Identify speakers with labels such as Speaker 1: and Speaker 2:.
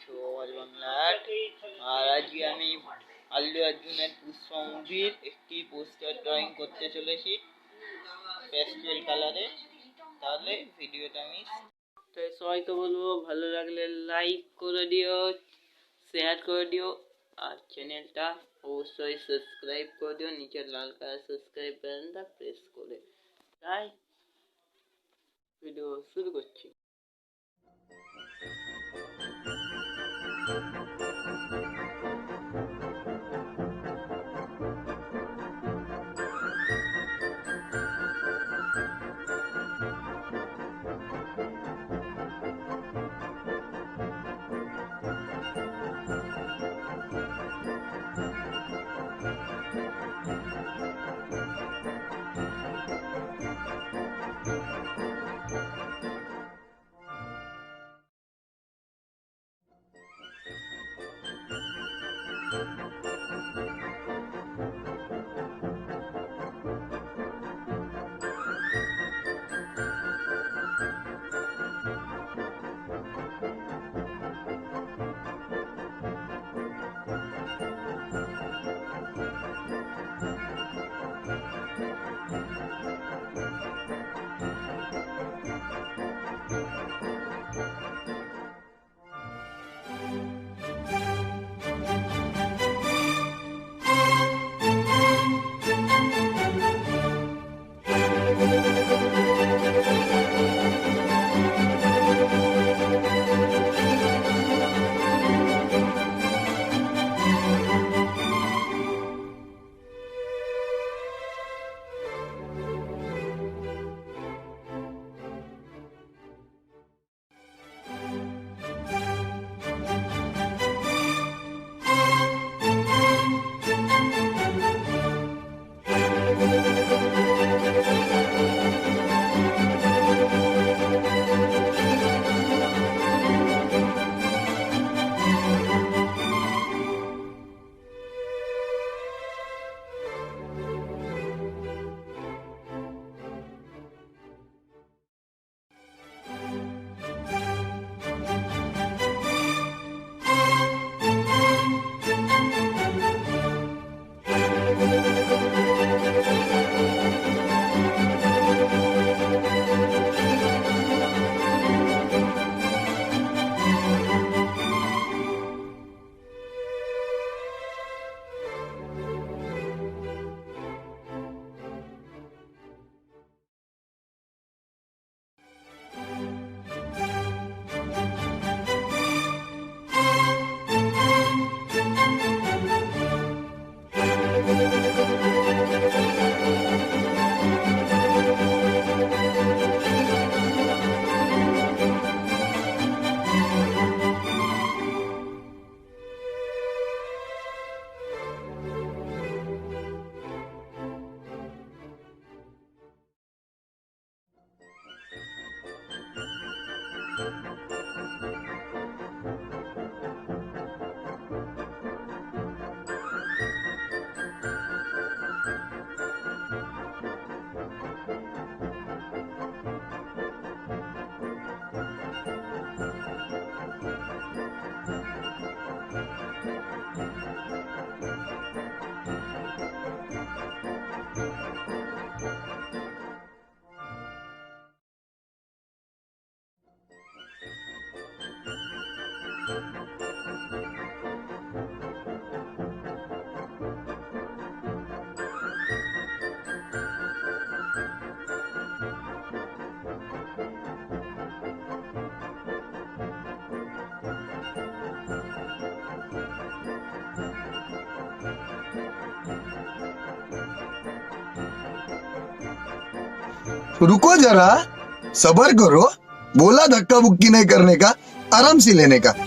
Speaker 1: Two all Bangla art. আর আজকে আমি আল্লু অর্জুনের পুষ্পা মুভির একটি পোস্টার ড্রয়িং করতে চলেছি প্যাস্টেল কালারে। তাহলে ভিডিওটা আমি সবাইকে বলবো, ভালো লাগলে লাইক করে দিও, শেয়ার করে দিও, আর চ্যানেলটা অবশ্যই সাবস্ক্রাইব করে দিও। নিচে লাল কালার সাবস্ক্রাইব বাটনটা প্রেস করে। তাই ভিডিও শুরু করছি।
Speaker 2: रुको जरा, सबर करो। बोला धक्का बुक्की नहीं करने का, आराम से लेने का।